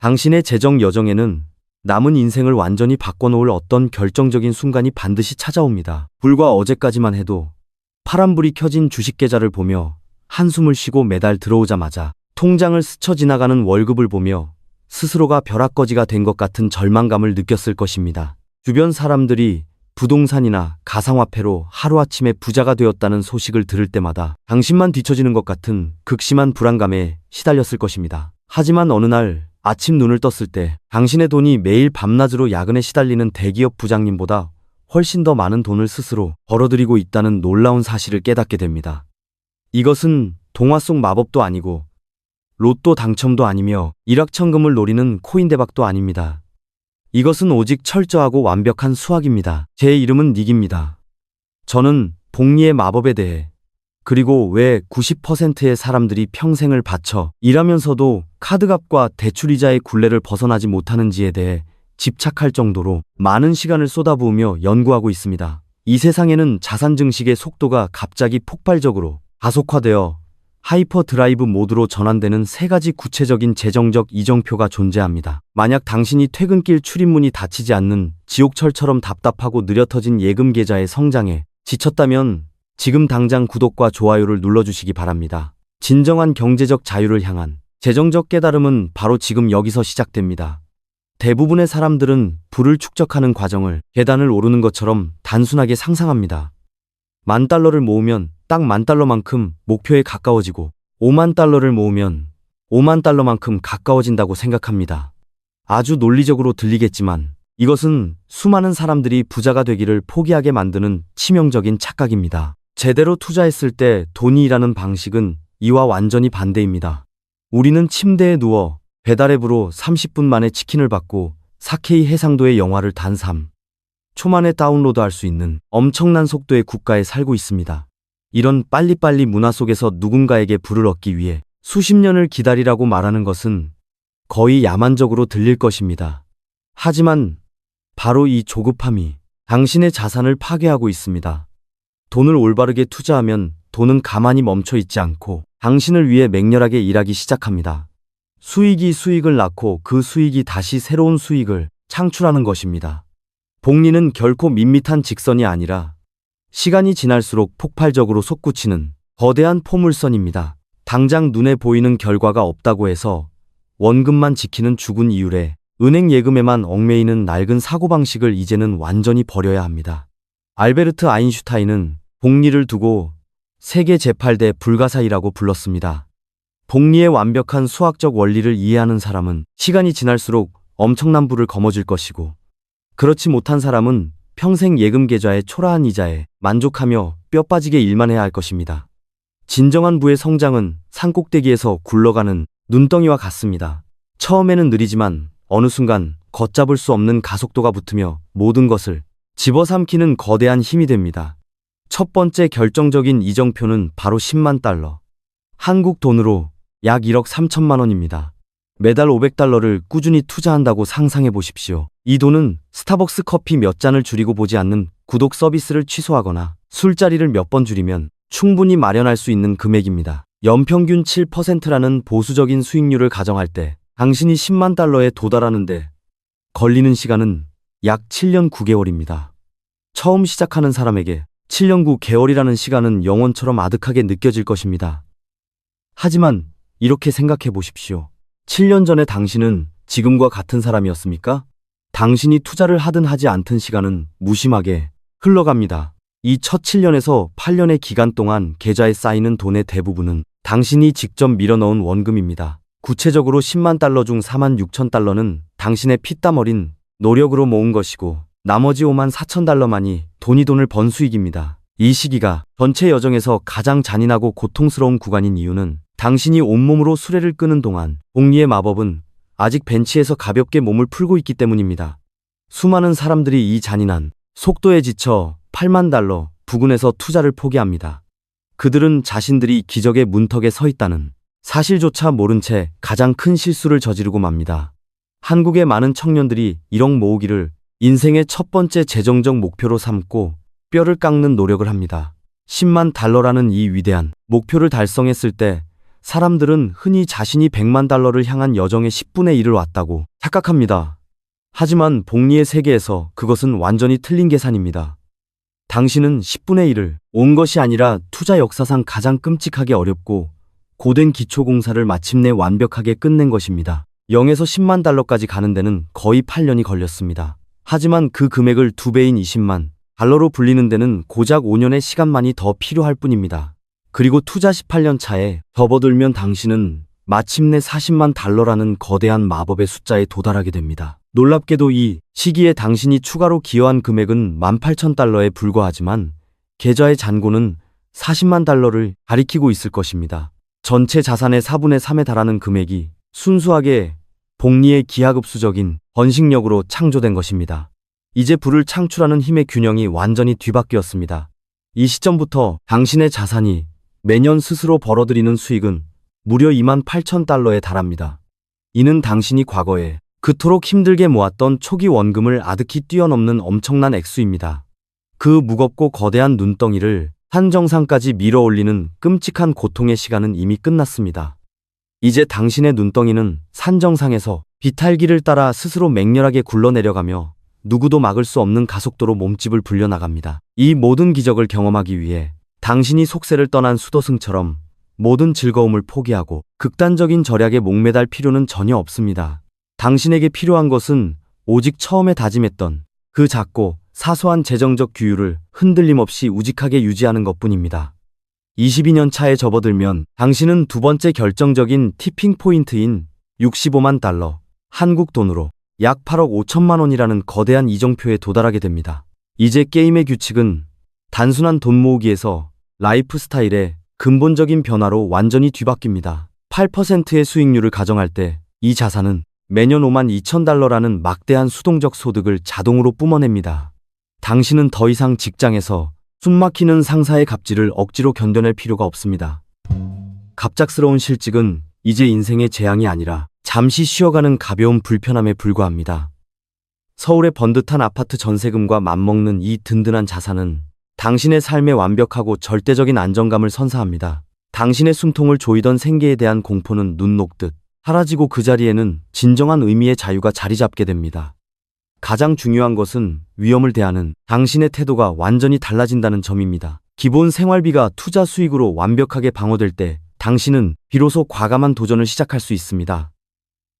당신의 재정 여정에는 남은 인생을 완전히 바꿔놓을 어떤 결정적인 순간이 반드시 찾아옵니다. 불과 어제까지만 해도 파란불이 켜진 주식 계좌를 보며 한숨을 쉬고 매달 들어오자마자 통장을 스쳐 지나가는 월급을 보며 스스로가 벼락거지가 된 것 같은 절망감을 느꼈을 것입니다. 주변 사람들이 부동산이나 가상화폐로 하루아침에 부자가 되었다는 소식을 들을 때마다 당신만 뒤처지는 것 같은 극심한 불안감에 시달렸을 것입니다. 하지만 어느 날 아침 눈을 떴을 때 당신의 돈이 매일 밤낮으로 야근에 시달리는 대기업 부장님보다 훨씬 더 많은 돈을 스스로 벌어들이고 있다는 놀라운 사실을 깨닫게 됩니다. 이것은 동화 속 마법도 아니고 로또 당첨도 아니며 일확천금을 노리는 코인대박도 아닙니다. 이것은 오직 철저하고 완벽한 수학입니다. 제 이름은 닉입니다. 저는 복리의 마법에 대해, 그리고 왜 90%의 사람들이 평생을 바쳐 일하면서도 카드값과 대출이자의 굴레를 벗어나지 못하는지에 대해 집착할 정도로 많은 시간을 쏟아부으며 연구하고 있습니다. 이 세상에는 자산 증식의 속도가 갑자기 폭발적으로 가속화되어 하이퍼 드라이브 모드로 전환되는 세 가지 구체적인 재정적 이정표가 존재합니다. 만약 당신이 퇴근길 출입문이 닫히지 않는 지옥철처럼 답답하고 느려터진 예금 계좌의 성장에 지쳤다면 지금 당장 구독과 좋아요를 눌러주시기 바랍니다. 진정한 경제적 자유를 향한 재정적 깨달음은 바로 지금 여기서 시작됩니다. 대부분의 사람들은 부를 축적하는 과정을 계단을 오르는 것처럼 단순하게 상상합니다. $10,000를 모으면 딱 $10,000만큼 목표에 가까워지고 $50,000를 모으면 $50,000만큼 가까워진다고 생각합니다. 아주 논리적으로 들리겠지만 이것은 수많은 사람들이 부자가 되기를 포기하게 만드는 치명적인 착각입니다. 제대로 투자했을 때 돈이 일하는 방식은 이와 완전히 반대입니다. 우리는 침대에 누워 배달앱으로 30분 만에 치킨을 받고 4K 해상도의 영화를 단 3초 만에 다운로드할 수 있는 엄청난 속도의 국가에 살고 있습니다. 이런 빨리빨리 문화 속에서 누군가에게 부를 얻기 위해 수십 년을 기다리라고 말하는 것은 거의 야만적으로 들릴 것입니다. 하지만 바로 이 조급함이 당신의 자산을 파괴하고 있습니다. 돈을 올바르게 투자하면 돈은 가만히 멈춰 있지 않고 당신을 위해 맹렬하게 일하기 시작합니다. 수익이 수익을 낳고 그 수익이 다시 새로운 수익을 창출하는 것입니다. 복리는 결코 밋밋한 직선이 아니라 시간이 지날수록 폭발적으로 솟구치는 거대한 포물선입니다. 당장 눈에 보이는 결과가 없다고 해서 원금만 지키는 죽은 이율에 은행 예금에만 얽매이는 낡은 사고방식을 이제는 완전히 버려야 합니다. 알베르트 아인슈타인은 복리를 두고 세계 제8대 불가사의라고 불렀습니다. 복리의 완벽한 수학적 원리를 이해하는 사람은 시간이 지날수록 엄청난 부를 거머쥘 것이고, 그렇지 못한 사람은 평생 예금 계좌의 초라한 이자에 만족하며 뼈 빠지게 일만 해야 할 것입니다. 진정한 부의 성장은 산꼭대기에서 굴러가는 눈덩이와 같습니다. 처음에는 느리지만 어느 순간 걷잡을 수 없는 가속도가 붙으며 모든 것을 집어삼키는 거대한 힘이 됩니다. 첫 번째 결정적인 이정표는 바로 $100,000. 한국 돈으로 약 1억 3천만 원입니다. 매달 $500를 꾸준히 투자한다고 상상해 보십시오. 이 돈은 스타벅스 커피 몇 잔을 줄이고 보지 않는 구독 서비스를 취소하거나 술자리를 몇 번 줄이면 충분히 마련할 수 있는 금액입니다. 연평균 7%라는 보수적인 수익률을 가정할 때 당신이 $100,000에 도달하는데 걸리는 시간은 약 7년 9개월입니다. 처음 시작하는 사람에게 7년 9개월이라는 시간은 영원처럼 아득하게 느껴질 것입니다. 하지만 이렇게 생각해 보십시오. 7년 전에 당신은 지금과 같은 사람이었습니까? 당신이 투자를 하든 하지 않든 시간은 무심하게 흘러갑니다. 이 첫 7년에서 8년의 기간 동안 계좌에 쌓이는 돈의 대부분은 당신이 직접 밀어넣은 원금입니다. 구체적으로 $100,000 중 $46,000는 당신의 피땀 어린 노력으로 모은 것이고 나머지 $54,000만이 돈을 번 수익입니다. 이 시기가 전체 여정에서 가장 잔인하고 고통스러운 구간인 이유는 당신이 온몸으로 수레를 끄는 동안 복리의 마법은 아직 벤치에서 가볍게 몸을 풀고 있기 때문입니다. 수많은 사람들이 이 잔인한 속도에 지쳐 $80,000 부근에서 투자를 포기합니다. 그들은 자신들이 기적의 문턱에 서 있다는 사실조차 모른 채 가장 큰 실수를 저지르고 맙니다. 한국의 많은 청년들이 1억 모으기를 인생의 첫 번째 재정적 목표로 삼고 뼈를 깎는 노력을 합니다. $100,000라는 이 위대한 목표를 달성했을 때 사람들은 흔히 자신이 100만 달러를 향한 여정의 10분의 1을 왔다고 착각합니다. 하지만 복리의 세계에서 그것은 완전히 틀린 계산입니다. 당신은 10분의 1을 온 것이 아니라 투자 역사상 가장 끔찍하게 어렵고 고된 기초공사를 마침내 완벽하게 끝낸 것입니다. 0에서 10만 달러까지 가는 데는 거의 8년이 걸렸습니다. 하지만 그 금액을 2배인 20만 달러로 불리는 데는 고작 5년의 시간만이 더 필요할 뿐입니다. 그리고 투자 18년 차에 접어들면 당신은 마침내 40만 달러라는 거대한 마법의 숫자에 도달하게 됩니다. 놀랍게도 이 시기에 당신이 추가로 기여한 금액은 18,000달러에 불과하지만 계좌의 잔고는 40만 달러를 가리키고 있을 것입니다. 전체 자산의 4분의 3에 달하는 금액이 순수하게 복리의 기하급수적인 번식력으로 창조된 것입니다. 이제 부를 창출하는 힘의 균형이 완전히 뒤바뀌었습니다. 이 시점부터 당신의 자산이 매년 스스로 벌어들이는 수익은 무려 28,000달러에 달합니다. 이는 당신이 과거에 그토록 힘들게 모았던 초기 원금을 아득히 뛰어넘는 엄청난 액수입니다. 그 무겁고 거대한 눈덩이를 산정상까지 밀어올리는 끔찍한 고통의 시간은 이미 끝났습니다. 이제 당신의 눈덩이는 산정상에서 비탈기를 따라 스스로 맹렬하게 굴러내려가며 누구도 막을 수 없는 가속도로 몸집을 불려나갑니다. 이 모든 기적을 경험하기 위해 당신이 속세를 떠난 수도승처럼 모든 즐거움을 포기하고 극단적인 절약에 목매달 필요는 전혀 없습니다. 당신에게 필요한 것은 오직 처음에 다짐했던 그 작고 사소한 재정적 규율을 흔들림 없이 우직하게 유지하는 것뿐입니다. 22년 차에 접어들면 당신은 두 번째 결정적인 티핑 포인트인 65만 달러, 한국 돈으로 약 8억 5천만 원이라는 거대한 이정표에 도달하게 됩니다. 이제 게임의 규칙은 단순한 돈 모으기에서 라이프 스타일의 근본적인 변화로 완전히 뒤바뀝니다. 8%의 수익률을 가정할 때 이 자산은 매년 5만 2천 달러라는 막대한 수동적 소득을 자동으로 뿜어냅니다. 당신은 더 이상 직장에서 숨막히는 상사의 갑질을 억지로 견뎌낼 필요가 없습니다. 갑작스러운 실직은 이제 인생의 재앙이 아니라 잠시 쉬어가는 가벼운 불편함에 불과합니다. 서울의 번듯한 아파트 전세금과 맞먹는 이 든든한 자산은 당신의 삶의 완벽하고 절대적인 안정감을 선사합니다. 당신의 숨통을 조이던 생계에 대한 공포는 눈 녹듯 사라지고 그 자리에는 진정한 의미의 자유가 자리 잡게 됩니다. 가장 중요한 것은 위험을 대하는 당신의 태도가 완전히 달라진다는 점입니다. 기본 생활비가 투자 수익으로 완벽하게 방어될 때 당신은 비로소 과감한 도전을 시작할 수 있습니다.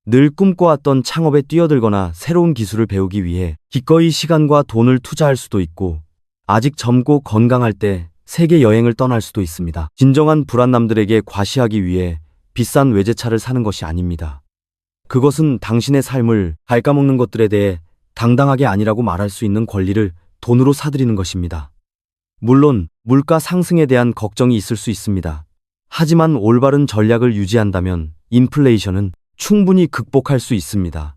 늘 꿈꿔왔던 창업에 뛰어들거나 새로운 기술을 배우기 위해 기꺼이 시간과 돈을 투자할 수도 있고 아직 젊고 건강할 때 세계 여행을 떠날 수도 있습니다. 진정한 불안남들에게 과시하기 위해 비싼 외제차를 사는 것이 아닙니다. 그것은 당신의 삶을 갉아먹는 것들에 대해 당당하게 아니라고 말할 수 있는 권리를 돈으로 사들이는 것입니다. 물론 물가 상승에 대한 걱정이 있을 수 있습니다. 하지만 올바른 전략을 유지한다면 인플레이션은 충분히 극복할 수 있습니다.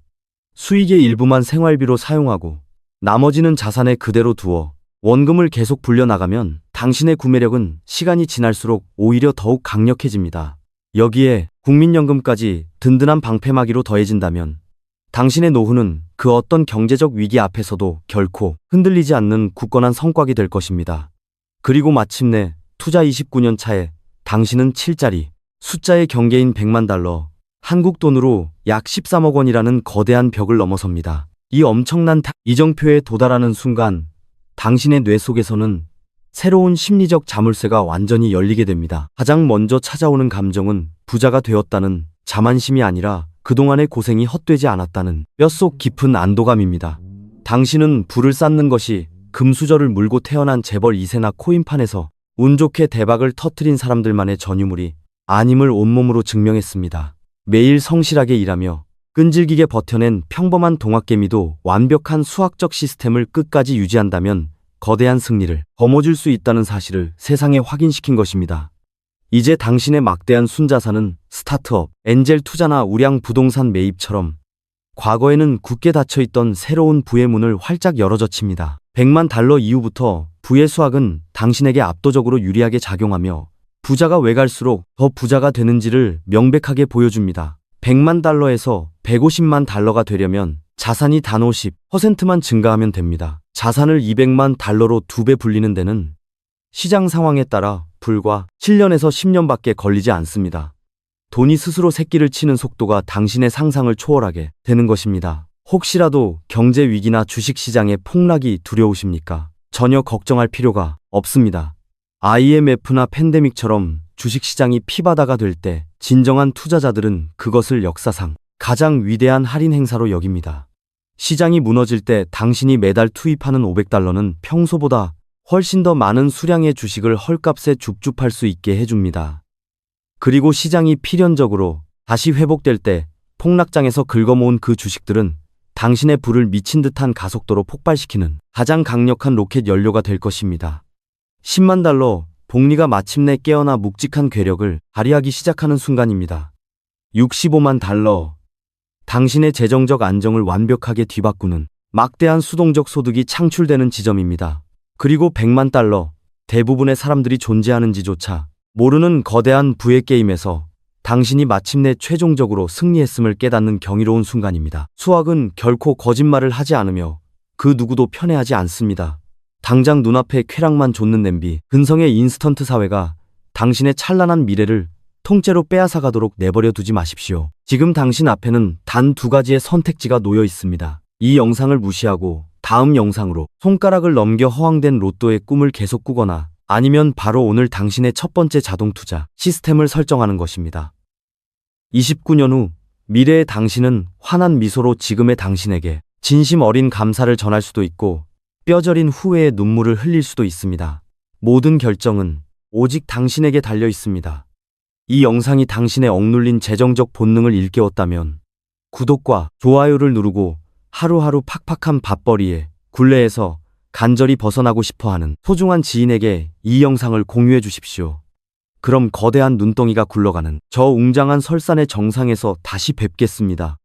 수익의 일부만 생활비로 사용하고 나머지는 자산에 그대로 두어 원금을 계속 불려나가면 당신의 구매력은 시간이 지날수록 오히려 더욱 강력해집니다. 여기에 국민연금까지 든든한 방패막이로 더해진다면 당신의 노후는 그 어떤 경제적 위기 앞에서도 결코 흔들리지 않는 굳건한 성곽이 될 것입니다. 그리고 마침내 투자 29년 차에 당신은 7자리 숫자의 경계인 100만 달러, 한국 돈으로 약 13억 원이라는 거대한 벽을 넘어섭니다. 이 엄청난 이정표에 도달하는 순간 당신의 뇌 속에서는 새로운 심리적 자물쇠가 완전히 열리게 됩니다. 가장 먼저 찾아오는 감정은 부자가 되었다는 자만심이 아니라 그동안의 고생이 헛되지 않았다는 뼛속 깊은 안도감입니다. 당신은 부를 쌓는 것이 금수저를 물고 태어난 재벌 2세나 코인판에서 운 좋게 대박을 터뜨린 사람들만의 전유물이 아님을 온몸으로 증명했습니다. 매일 성실하게 일하며 끈질기게 버텨낸 평범한 동학개미도 완벽한 수학적 시스템을 끝까지 유지한다면 거대한 승리를 거머쥘 수 있다는 사실을 세상에 확인시킨 것입니다. 이제 당신의 막대한 순자산은 스타트업, 엔젤 투자나 우량 부동산 매입처럼 과거에는 굳게 닫혀있던 새로운 부의 문을 활짝 열어젖힙니다. 100만 달러 이후부터 부의 수학은 당신에게 압도적으로 유리하게 작용하며 부자가 왜 갈수록 더 부자가 되는지를 명백하게 보여줍니다. 100만 달러에서 150만 달러가 되려면 자산이 단 50%만 증가하면 됩니다. 자산을 200만 달러로 2배 불리는 데는 시장 상황에 따라 불과 7년에서 10년밖에 걸리지 않습니다. 돈이 스스로 새끼를 치는 속도가 당신의 상상을 초월하게 되는 것입니다. 혹시라도 경제 위기나 주식 시장의 폭락이 두려우십니까? 전혀 걱정할 필요가 없습니다. IMF나 팬데믹처럼 주식 시장이 피바다가 될 때 진정한 투자자들은 그것을 역사상 가장 위대한 할인 행사로 여깁니다. 시장이 무너질 때 당신이 매달 투입하는 $500는 평소보다 훨씬 더 많은 수량의 주식을 헐값에 줍줍할 수 있게 해줍니다. 그리고 시장이 필연적으로 다시 회복될 때 폭락장에서 긁어모은 그 주식들은 당신의 부를 미친 듯한 가속도로 폭발시키는 가장 강력한 로켓 연료가 될 것입니다. 10만 달러, 복리가 마침내 깨어나 묵직한 괴력을 발휘하기 시작하는 순간입니다. 65만 달러, 당신의 재정적 안정을 완벽하게 뒤바꾸는 막대한 수동적 소득이 창출되는 지점입니다. 그리고 100만 달러, 대부분의 사람들이 존재하는지조차 모르는 거대한 부의 게임에서 당신이 마침내 최종적으로 승리했음을 깨닫는 경이로운 순간입니다. 수학은 결코 거짓말을 하지 않으며 그 누구도 편애하지 않습니다. 당장 눈앞에 쾌락만 좇는 냄비, 근성의 인스턴트 사회가 당신의 찬란한 미래를 통째로 빼앗아가도록 내버려 두지 마십시오. 지금 당신 앞에는 단 2가지의 선택지가 놓여 있습니다. 이 영상을 무시하고 다음 영상으로 손가락을 넘겨 허황된 로또의 꿈을 계속 꾸거나 아니면 바로 오늘 당신의 첫 번째 자동 투자 시스템을 설정하는 것입니다. 29년 후 미래의 당신은 환한 미소로 지금의 당신에게 진심 어린 감사를 전할 수도 있고 뼈저린 후회의 눈물을 흘릴 수도 있습니다. 모든 결정은 오직 당신에게 달려 있습니다. 이 영상이 당신의 억눌린 재정적 본능을 일깨웠다면 구독과 좋아요를 누르고 하루하루 팍팍한 밥벌이에 굴레에서 간절히 벗어나고 싶어하는 소중한 지인에게 이 영상을 공유해 주십시오. 그럼 거대한 눈덩이가 굴러가는 저 웅장한 설산의 정상에서 다시 뵙겠습니다.